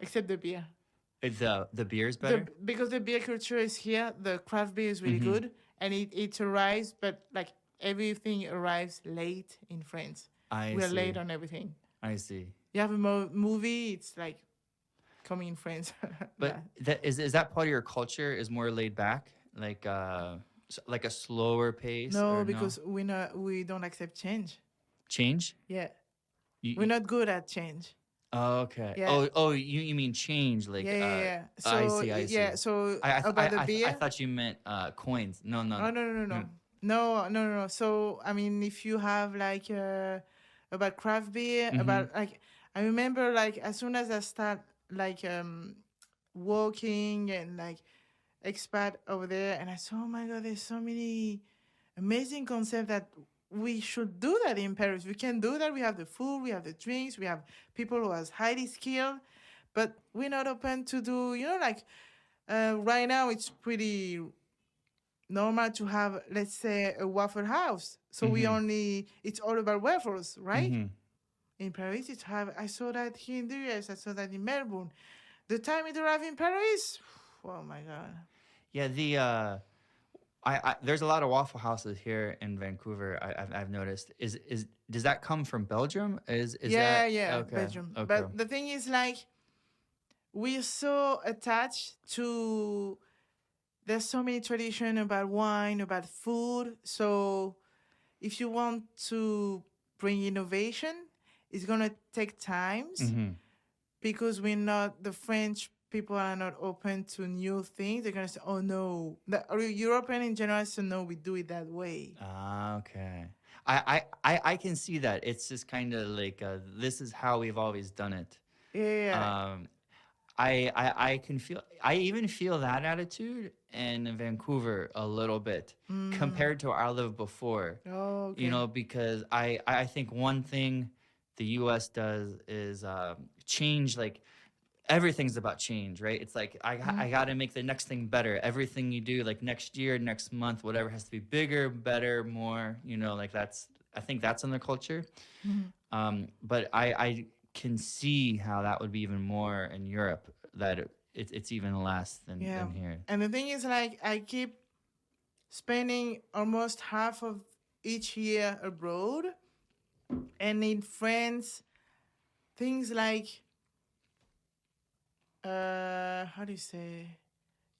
except the beer. The beer's better. Because the beer culture is here, the craft beer is really Mm-hmm. good, and it arrives, but like everything arrives late in France. I We're late see. on everything. I see. You have a movie, it's like coming in France. But Yeah. is that part of your culture? Is more laid back, like like a slower pace, No, or no because we don't accept change. change? Yeah, we're You not good at change. oh, okay. Yeah, Oh, you mean change? yeah, Like yeah, yeah. I So see, I yeah, see. so I about the I beer. thought you meant coins. No, no, Oh no no no no. no no no no no. So I mean, if you have like about craft beer, Mm-hmm. about like I remember like as soon as I start like walking and like expat over there, and I saw, oh my god, there's so many amazing concepts that we should do that in Paris. We can do that. We have the food, we have the drinks, we have people who are highly skilled, but we're not open to do. Like right now, it's pretty normal to have, let's say, a waffle house. So Mm-hmm. it's all about waffles, right? Mm-hmm. In Paris, I saw that here in the US, I saw that in Melbourne. The time it arrived in Paris, oh my God. Yeah, I there's a lot of Waffle Houses here in Vancouver. I've noticed. Is does that come from Belgium? Is Yeah, that yeah, okay? Belgium. Okay. But the thing is, like, we're so attached to, there's so many tradition about wine, about food. So if you want to bring innovation, it's gonna take times Mm-hmm. because we're not, the French people are not open to new things. They're gonna say, "Oh no," the European in general say, "No, we do it that way." Ah, okay. I can see that. It's just kind of like this is how we've always done it. Yeah. Um, I can feel. I even feel that attitude in Vancouver a little bit Mm. compared to where I lived before. Oh, You okay. know, because I think one thing the U.S. does is change. Like everything's about change, right? It's like Mm. I got to make the next thing better. Everything you do, like next year, next month, whatever, has to be bigger, better, more. You know, like that's. I think that's in their culture. Mm. But I can see how that would be even more in Europe. That it's even less Yeah. than here. And the thing is, like, I keep spending almost half of each year abroad, and in France, things like how do you say,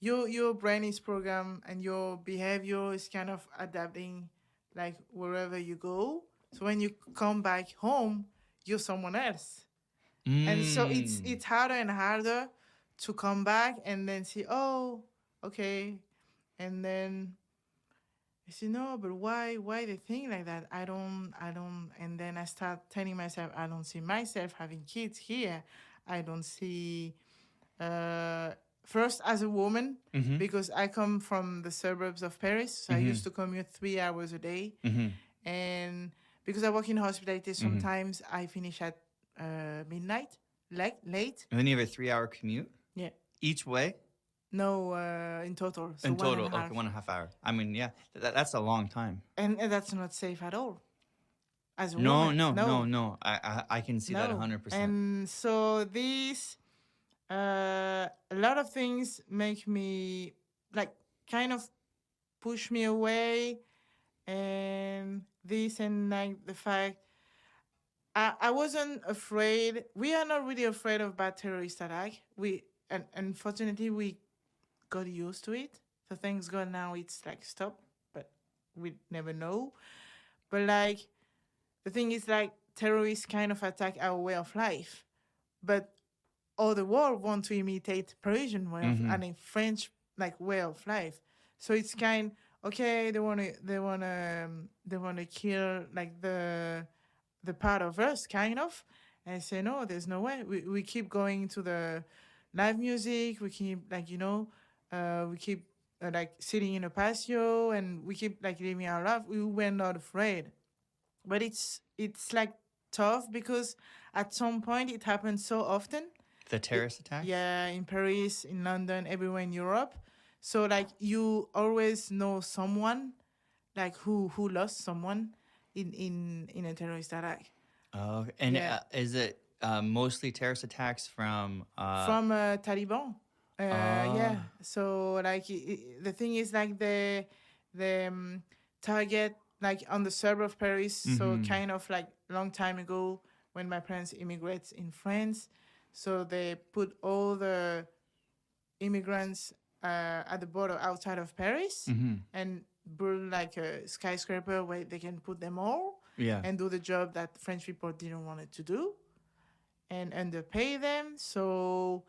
your brain is programmed and your behavior is kind of adapting like wherever you go. So when you come back home, you're someone else, and so it's Mm. it's harder and harder to come back and then see, oh, okay, and then I say, no, but why they think like that? I don't, and then I start telling myself, I don't see myself having kids here. I don't see, uh, first as a woman, Mm-hmm. because I come from the suburbs of Paris. So I Mm-hmm. used to commute 3 hours a day. Mm-hmm. And because I work in hospitality, Mm-hmm. sometimes I finish at midnight, like late. And then you have a 3 hour commute Yeah. each way No, in total. So in one and total. a Okay, half. 1.5 hour. I mean, yeah, that's a long time. And that's not safe at all. As a No, woman, no, no, no. no. I can see that No. 100%. And so a lot of things make me like kind of push me away, and this and like the fact I wasn't afraid. We are not really afraid of bad terrorist attack. And unfortunately we got used to it. So thanks God now it's like stop, but we never know. But like the thing is like terrorists kind of attack our way of life. But all the world want to imitate Parisian way of, Mm-hmm. I mean French like way of life. So it's kind, okay. They wanna kill like the part of us kind of, and I say no. There's no way. We keep going to the live music. We keep like we keep like sitting in a patio, and we keep like living our life. We were not afraid, but it's like tough because at some point it happens so often. The terrorist attacks? Yeah, in Paris, in London, everywhere in Europe. So like you always know someone like who lost someone in a terrorist attack. Oh, and Yeah, is it mostly terrorist attacks from? from Taliban. Uh, Yeah. So like the thing is like the target like on the suburb of Paris. So mm-hmm. kind of like long time ago when my parents immigrated in France. So they put all the immigrants at the border outside of Paris Mm-hmm. and build like a skyscraper where they can put them all Yeah. and do the job that French people didn't want it to do and underpay them. So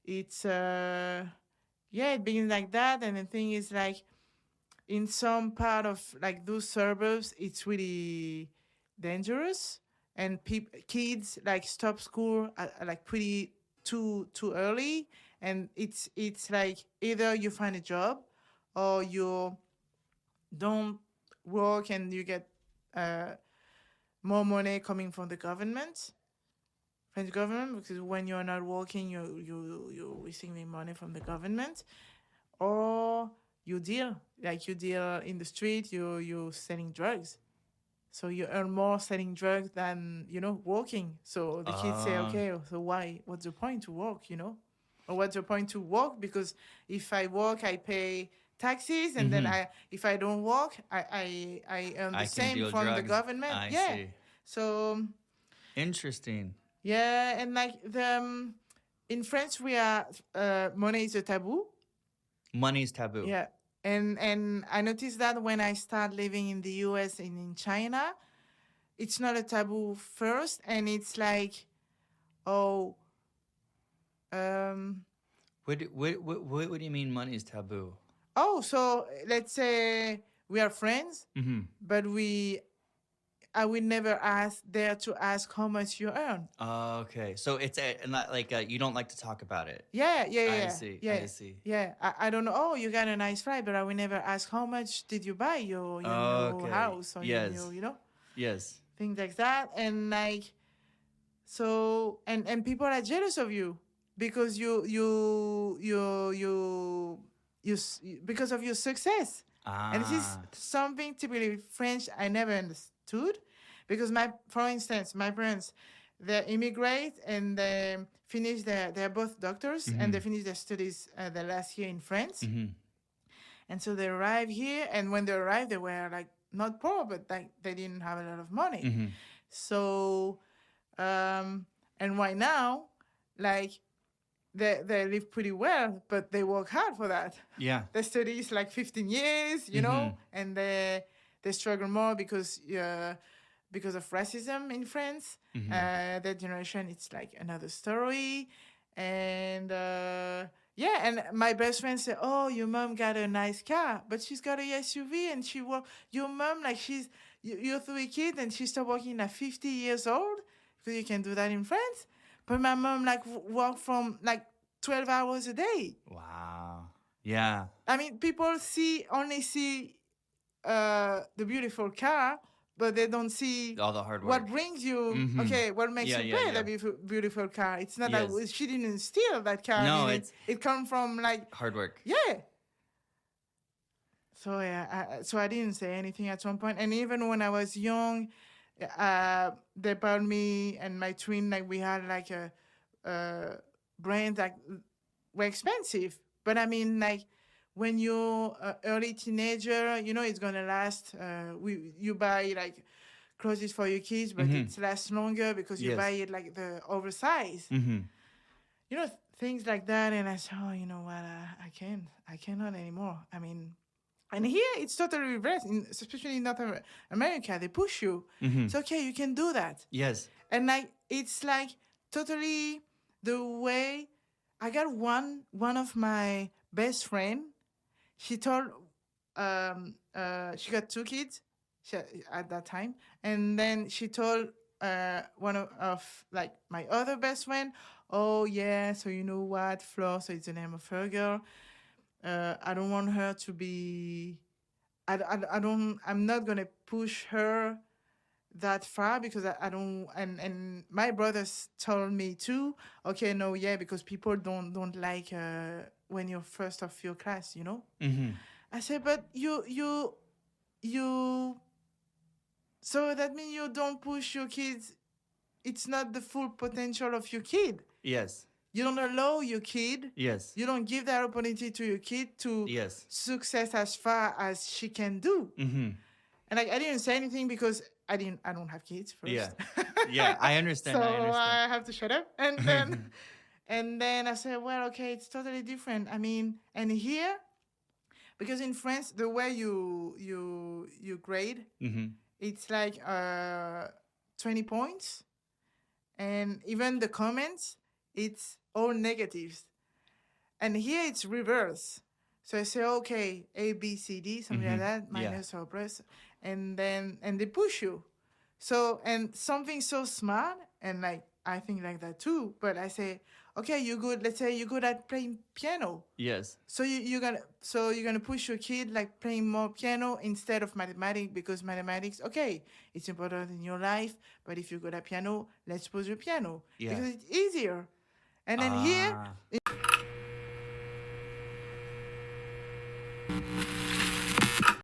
it's yeah, it begins like that. And the thing is like in some part of like those suburbs, it's really dangerous, and kids like stop school like pretty too early, and it's like either you find a job or you don't work and you get uh, more money coming from the government, French government, because when you're not working, you're receiving money from the government, or you deal like you deal in the street, you selling drugs, so you earn more selling drugs than working. So the kids say, Uh, okay, so why, what's the point to work, or what's the point to work, because if I work I pay taxes, and then mm-hmm. if I don't work I earn the I can same deal from the drugs. government. I Yeah. see. So Interesting. yeah, and like in France we are money is a taboo. Money's taboo. Yeah. And I noticed that when I start living in the US and in China, it's not a taboo first, and it's like, oh, um, What do you mean money is taboo? oh, so let's say we are friends, Mm-hmm. but I will never dare to ask how much you earn. Okay, so it's not like you don't like to talk about it. Yeah, yeah, yeah, I yeah, see. I yeah. see. Yeah, I don't know. Oh, you got a nice flight, but I will never ask how much did you buy your new Okay. house or your Yes. new, Yes. things like that. And like, so and people are jealous of you because because of your success. And this is Ah. something typically French I never understood, because for instance, my parents, they immigrate and they finish they're both doctors, and Mm-hmm. they finish their studies the last year in France. Mm-hmm. And so they arrive here, and when they arrived, they were like not poor, but like they didn't have a lot of money. Mm-hmm. So and right now, like they live pretty well, but they work hard for that. Yeah. They study is like 15 years, Mm-hmm. and they struggle more because of racism in France. Mm-hmm. That generation, it's like another story. And yeah, and my best friend said, "Oh, your mom got a nice car, but she's got a SUV, and she work. Your mom, like you're 3 kids, and she started working at 50 years old, because you can do that in France. But my mom like work from like 12 hours a day. Wow. Yeah. I mean, people only see the beautiful car, but they don't see All the hard what work. brings you. Mm-hmm. Okay, what makes Yeah. you Yeah. pay Yeah. that beautiful car? It's not that Yes. she didn't steal that car. No, I mean, it's it comes from like, hard work. yeah. So yeah, so I didn't say anything at some point, and even when I was young, they bought me and my twin, like we had like a brand that were expensive. But I mean, like when you're early teenager, it's gonna last. You buy like clothes for your kids, but Mm-hmm. it lasts longer because you buy Yes. it like the oversized. Mm-hmm. Things like that. And I said, oh, you know what? I cannot anymore. I mean, and here it's totally reversed, especially in North America. They push you. Mm-hmm. It's okay, you can do that. Yes. And like it's like totally the way I got one of my best friend. She told she got 2 kids at that time, and then she told one of like my other best friend, oh yeah, so you know what, Flor, so it's the name of her girl. I don't want her to be. I don't. I'm not gonna push her that far because I don't. And my brothers told me too. Okay, no, yeah, because people don't like when you're first of your class. Mm-hmm. I said, but you. So that means you don't push your kids it's not the full potential of your kid. Yes. You don't allow your kid. Yes. You don't give that opportunity to your kid to Yes. success as far as she can do. Mm-hmm. And like I didn't say anything because I don't have kids first. Yeah. Yeah, I understand. So I understand. I have to shut up. And then I said, well, okay, it's totally different. I mean, and here, because in France, the way you grade, Mm-hmm. it's like 20 points, and even the comments, it's all negatives. And here it's reverse. So I say, okay, A, B, C, D, something like that, Yeah. minus or plus, and they push you. So, and something so smart, and like, I think like that too, but I say, okay, you're good, let's say you're good at playing piano. Yes. So you're gonna push your kid like playing more piano instead of mathematics, because mathematics, okay, it's important in your life, but if you're good at piano, let's pose your piano. Yeah. Because it's easier. And then here, Ah.